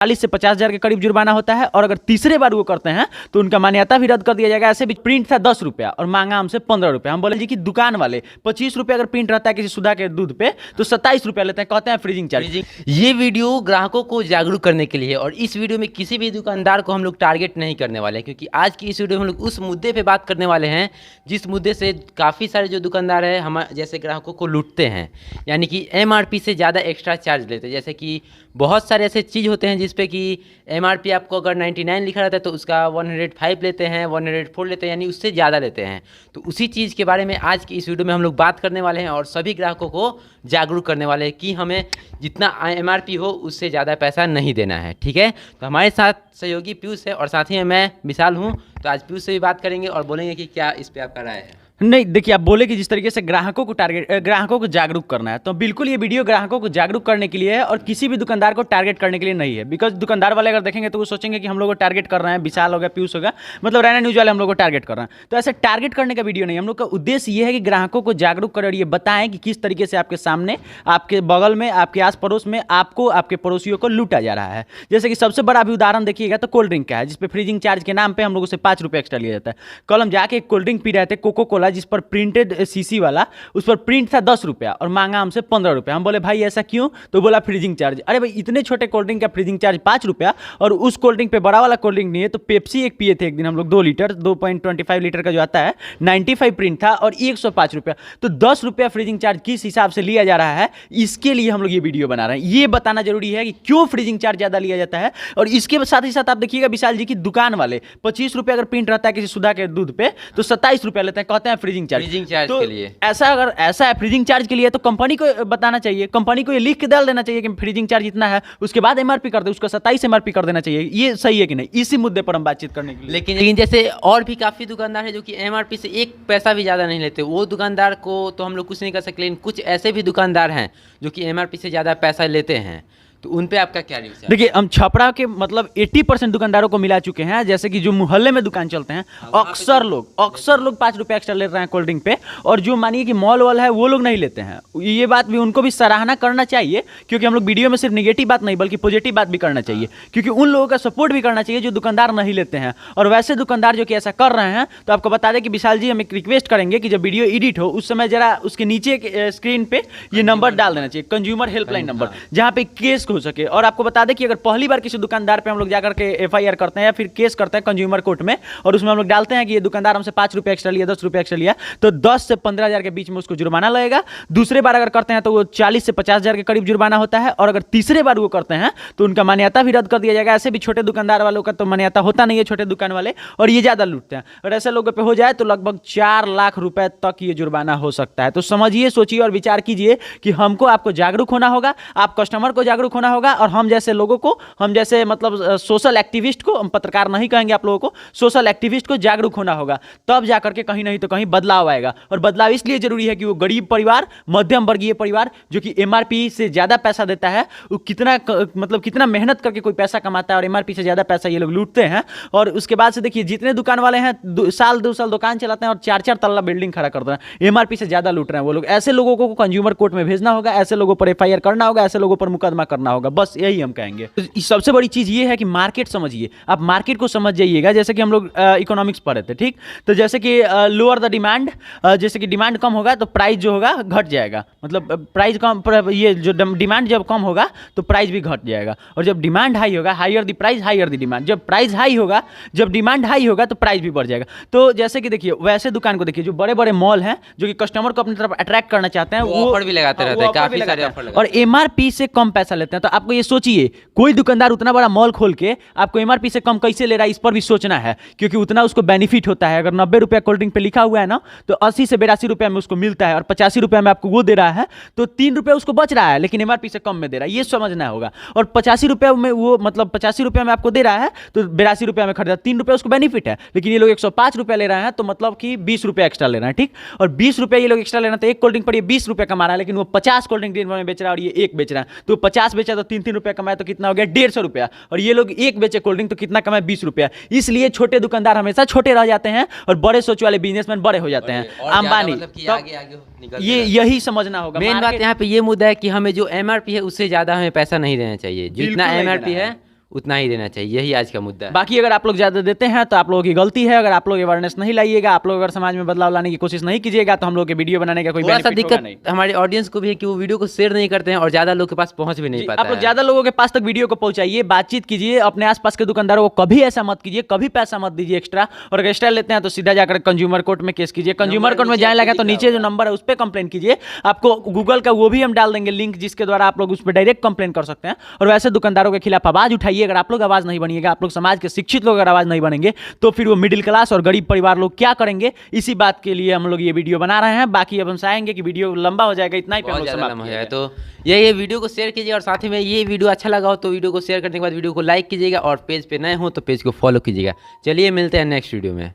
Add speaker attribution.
Speaker 1: 40 से 50,000 के करीब जुर्माना होता है। और अगर तीसरे बार वो करते हैं तो उनका मान्यता भी रद्द कर दिया जाएगा। ऐसे भी प्रिंट था 10 रुपया और मांगा हमसे 15 रुपया। हम बोले जी कि दुकान वाले 25 रुपया अगर प्रिंट रहता है किसी सुधा के दूध पे तो 27 रुपया लेते हैं, कहते हैं फ्रीजिंग चार्ज।
Speaker 2: ये वीडियो ग्राहकों को जागरूक करने के लिए है और इस वीडियो में किसी भी दुकानदार को हम लोग टारगेट नहीं करने वाले हैं, क्योंकि आज की इस वीडियो में हम लोग उस मुद्दे पे बात करने वाले हैं जिस मुद्दे से काफ़ी सारे जो दुकानदार हैं हम जैसे ग्राहकों को लूटते हैं, यानी कि MRP से ज़्यादा एक्स्ट्रा चार्ज लेते हैं। जैसे कि बहुत सारे ऐसे चीज़ होते हैं जिसपे कि MRP आपको अगर 99 लिखा रहता है तो उसका 105 लेते हैं, 104 लेते हैं, यानी उससे ज़्यादा लेते हैं। तो उसी चीज़ के बारे में आज की इस वीडियो में हम लोग बात करने वाले हैं और सभी ग्राहकों को जागरूक करने वाले हैं कि हमें जितना MRP हो उससे ज़्यादा पैसा नहीं देना है। ठीक है, तो हमारे साथ सहयोगी पीयूष है और साथ ही मैं विशाल हूँ। तो आज पीयूष से भी बात करेंगे और बोलेंगे कि क्या इस पर आपका राय है।
Speaker 1: नहीं, देखिए, आप बोले कि जिस तरीके से ग्राहकों को जागरूक करना है, तो बिल्कुल ये वीडियो ग्राहकों को जागरूक करने के लिए है और किसी भी दुकानदार को टारगेट करने के लिए नहीं है। बिकॉज दुकानदार वाले अगर देखेंगे तो वो सोचेंगे कि हम लोग को टारगेट कर रहे हैं, विशाल हो गया, पीयूष होगा, मतलब रैना न्यूज़ वाले हम लोग को टारगेट कर रहे हैं। तो ऐसे टारगेट करने का वीडियो नहीं, हम लोग का उद्देश्य ये है कि ग्राहकों को जागरूक करें और ये बताएं कि किस तरीके से आपके सामने, आपके बगल में, आपके आस पड़ोस में आपको, आपके पड़ोसियों को लूटा जा रहा है। जैसे कि सबसे बड़ा अभी उदाहरण देखिएगा तो कोल्ड ड्रिंक का है, जिसपे फ्रीजिंग चार्ज के नाम पर हम लोगों से 5 रुपये एक्स्ट्रा लिया जाता है। कल हम जाके कोल्ड ड्रिंक पी रहे थे, कोको कोला, जिस पर प्रिंटेड सीसी वाला, उस पर प्रिंट था 10 रुपया और मांगा हमसे 15 रुपया। हम बोले भाई ऐसा क्यों? तो बोला फ्रीजिंग चार्ज। अरे भाई, इतने छोटे कोल्ड ड्रिंक का फ्रीजिंग चार्ज 5 रुपया और उस कोल्ड ड्रिंक पे बड़ा वाला कोल्ड ड्रिंक नहीं है। तो पेप्सी एक पिए थे एक दिन हम लोग, 2 लीटर, 2.25 लीटर का जो आता है, 95 प्रिंट था और 105 रुपया। तो 10 रुपया फ्रीजिंग चार्ज किस हिसाब से लिया जा रहा है, इसके लिए हम लोग ये वीडियो बना रहे हैं। ये बताना जरूरी है कि क्यों फ्रीजिंग चार्ज ज्यादा लिया जाता है। और इसके साथ ही साथ आप देखिएगा विशाल जी की दुकान वाले 25 रुपया अगर प्रिंट रहता है किसी सुधा के दूध पे तो 27 रुपया लेते हैं, कहते हैं फ्रीजिंग चार्ज
Speaker 2: के लिए।
Speaker 1: अगर ऐसा है फ्रीजिंग चार्ज के लिए तो कंपनी को बताना चाहिए, कंपनी को ये लिख के डाल देना चाहिए कि फ्रीजिंग चार्ज इतना है, उसके बाद MRP कर दे, उसका 27 MRP कर देना चाहिए। ये सही है कि नहीं, इसी मुद्दे पर हम बातचीत करने के लिए।
Speaker 2: लेकिन जैसे और भी काफ़ी दुकानदार है जो कि MRP से 1 पैसा भी ज़्यादा नहीं लेते, वो दुकानदार को तो हम लोग कुछ नहीं कर सकते। लेकिन कुछ ऐसे भी दुकानदार हैं जो कि MRP से ज़्यादा पैसा लेते हैं, तो उन पे आपका क्या रिव्यू है?
Speaker 1: देखिए, हम छपरा के मतलब 80% दुकानदारों को मिला चुके हैं। जैसे कि जो मोहल्ले में दुकान चलते हैं, अक्सर लोग 5 रुपये एक्स्ट्रा ले रहे हैं कोल्ड ड्रिंक पे। और जो मानिए कि मॉल वाल है वो लोग नहीं लेते हैं। ये बात भी उनको भी सराहना करना चाहिए, क्योंकि हम लोग वीडियो में सिर्फ निगेटिव बात नहीं बल्कि पॉजिटिव बात भी करना चाहिए, क्योंकि उन लोगों का सपोर्ट भी करना चाहिए जो दुकानदार नहीं लेते हैं। और वैसे दुकानदार जो कि ऐसा कर रहे हैं, तो आपको बता दें कि विशाल जी हम एक रिक्वेस्ट करेंगे कि जब वीडियो एडिट हो उस समय जरा उसके नीचे स्क्रीन पे ये नंबर डाल देना चाहिए, कंज्यूमर हेल्पलाइन नंबर, जहाँ पे केस हो सके। और आपको बता दें कि अगर पहली बार किसी दुकानदार पे हम लोग जाकर के FIR करते हैं या फिर केस करते हैं कंज्यूमर कोर्ट में, और उसमें हम लोग डालते हैं कि ये दुकानदार हमसे 5 रुपये एक्स्ट्रा लिया, 10 रुपये एक्स्ट्रा लिया, तो 10 से 15,000 के बीच में उसको जुर्माना लगेगा। दूसरे बार अगर करते हैं तो वो 40 से 50,000 के करीब जुर्माना होता है। और अगर तीसरे बार वो करते हैं तो उनका मान्यता भी रद्द कर दिया जाएगा। ऐसे भी छोटे दुकानदार वालों का तो मान्यता होता नहीं है, छोटे दुकान वाले, और ये ज्यादा लूटते हैं। और ऐसे लोगों पे हो जाए तो लगभग 4 लाख रुपए तक ये जुर्माना हो सकता है। तो समझिए, सोचिए और विचार कीजिए कि हमको, आपको जागरूक होना होगा, आप कस्टमर को जागरूक होना होगा, और हम जैसे लोगों को, हम जैसे मतलब सोशल एक्टिविस्ट को, हम पत्रकार नहीं कहेंगे आप लोगों को, सोशल एक्टिविस्ट को जागरूक होना होगा। तब जाकर के कहीं नहीं तो कहीं बदलाव आएगा। और बदलाव इसलिए जरूरी है कि वो गरीब परिवार, मध्यम वर्गीय परिवार जो कि MRP से ज्यादा पैसा देता है, वो कितना मेहनत करके कोई पैसा कमाता है और MRP से ज्यादा पैसा ये लोग लूटते हैं। और उसके बाद से देखिए, जितने दुकान वाले हैं 2 साल दुकान चलाते हैं और 4-4 तल्ला बिल्डिंग खड़ा कर रहे हैं, MRP से ज्यादा लूट रहे हैं वो लोग। ऐसे लोगों को कंज्यूमर कोर्ट में भेजना होगा, ऐसे लोगों पर FIR करना होगा, ऐसे लोगों पर मुकदमा करना होगा। बस यही हम कहेंगे। सबसे बड़ी चीज ये है कि मार्केट समझिए, आप मार्केट को समझ जाइएगा। जैसे कि हम लोग इकोनॉमिक्स पढ़े थे, ठीक, तो जैसे कि लोअर द डिमांड, जैसे कि डिमांड कम होगा तो प्राइस जो होगा घट जाएगा, मतलब प्राइस कम, ये जो डिमांड जब कम होगा तो प्राइस भी घट जाएगा। और जब डिमांड हाई होगा, higher the price higher the demand, जब प्राइस हाई होगा, जब डिमांड हाई होगा तो प्राइस भी बढ़ जाएगा। तो जैसे कि देखिए, वैसे दुकान को देखिए, जो बड़े बड़े मॉल हैं जो कि कस्टमर को अपनी तरफ अट्रैक्ट करना चाहते हैं, वो
Speaker 2: ऑफर भी लगाते रहते हैं, काफी सारे ऑफर लगाते हैं,
Speaker 1: और MRP से कम पैसा लेते हैं। तो आपको ये सोचिए, कोई दुकानदार उतना बड़ा मॉल खोल के आपको MRP से कम कैसे ले रहा है, इस पर भी सोचना है, क्योंकि उतना उसको बेनिफिट होता है। अगर 90 रुपया कोल्ड ड्रिंक पे लिखा हुआ है ना, तो 80 से 82 रुपया में उसको मिलता है, और 85 रुपया में आपको वो दे रहा है, तो 3 रुपया उसको बच रहा है, लेकिन MRP से कम में दे रहा है, ये समझना होगा। और 85 रुपया में वो, मतलब 85 रुपया में आपको दे रहा है तो 82 रुपया में खरीदा, 3 रुपया उसको बेनिफिट है। लेकिन ये लोग 105 रुपया ले रहे हैं, तो मतलब कि 20 रुपया एक्स्ट्रा ले रहे हैं, ठीक। और 20 रुपया ये लोग एक्स्ट्रा ले रहे हैं, तो एक कोल्ड ड्रिंक पर ये 20 रुपया कमा रहा है, लेकिन वो 50 कोल्ड ड्रिंक दिन भर में बेच रहा है और ये एक बेच रहा है। तो 50 बेचा तो 3-3 रुपया कमाया, तो कितना हो गया, 150 रुपया। और ये लोग एक बेचे कोल्ड ड्रिंक तो कितना कमाए, 20 रुपया। इसलिए छोटे दुकानदार हमेशा छोटे रह जाते हैं और बड़े सोच वाले बिजनेसमैन बड़े हो जाते हैं, अंबानी।
Speaker 2: मतलब
Speaker 1: ये यही समझना होगा।
Speaker 2: मेन बात यहाँ पे ये मुद्दा है कि हमें जो MRP है उससे ज्यादा हमें पैसा नहीं देना चाहिए, जितना MRP है उतना ही देना चाहिए, यही आज का मुद्दा है।
Speaker 1: बाकी अगर आप लोग ज़्यादा देते हैं तो आप लोगों की गलती है। अगर आप लोग अवेयरनेस नहीं लाइएगा, आप लोग अगर समाज में बदलाव लाने की कोशिश नहीं कीजिएगा तो हम लोग के वीडियो बनाने का कोई
Speaker 2: थोड़ा सा
Speaker 1: बेनिफिट होगा नहीं।
Speaker 2: दिक्कत हमारे ऑडियंस को भी है कि वो वीडियो को शेयर नहीं करते हैं और ज़्यादा लोग के पास पहुंच भी नहीं पाता
Speaker 1: आप लोग
Speaker 2: है।
Speaker 1: ज़्यादा लोगों के पास तक वीडियो को पहुंचाइए, बातचीत कीजिए, अपने आसपास के दुकानदारों को कभी ऐसा मत कीजिए, कभी पैसा मत दीजिए एक्स्ट्रा। और अगर एक्स्ट्रा लेते हैं तो सीधा जाकर कंज्यूमर कोर्ट में केस कीजिए। कंज्यूमर कोर्ट में जाने लगा तो नीचे जो नंबर है उस पर कंप्लेन कीजिए। आपको गूगल का वो भी हम डाल देंगे लिंक, जिसके द्वारा आप लोग उस पर डायरेक्ट कंप्लेन कर सकते हैं। और वैसे दुकानदारों के खिलाफ आवाज उठाइए। अगर आप लोग आवाज नहीं बनिएगा, आप लोग समाज के शिक्षित लोग अगर आवाज नहीं बनेंगे तो फिर वो मिडिल क्लास और गरीब परिवार लोग क्या करेंगे। इसी बात के लिए हम लोग ये वीडियो बना रहे हैं। बाकी अब हम चाहेंगे कि वीडियो लंबा हो जाएगा, इतना ही पे हम
Speaker 2: बहुत
Speaker 1: लोग
Speaker 2: ज़्यादा
Speaker 1: समाप्त
Speaker 2: लंबा हो
Speaker 1: किया
Speaker 2: जाएगा।
Speaker 1: जाए।
Speaker 2: तो ये वीडियो को शेयर कीजिए और साथ ही में ये वीडियो अच्छा लगा हो तो वीडियो को शेयर करने के बाद वीडियो को लाइक कीजिएगा और पेज पे नए हो तो पेज को फॉलो कीजिएगा। चलिए मिलते हैं नेक्स्ट वीडियो में।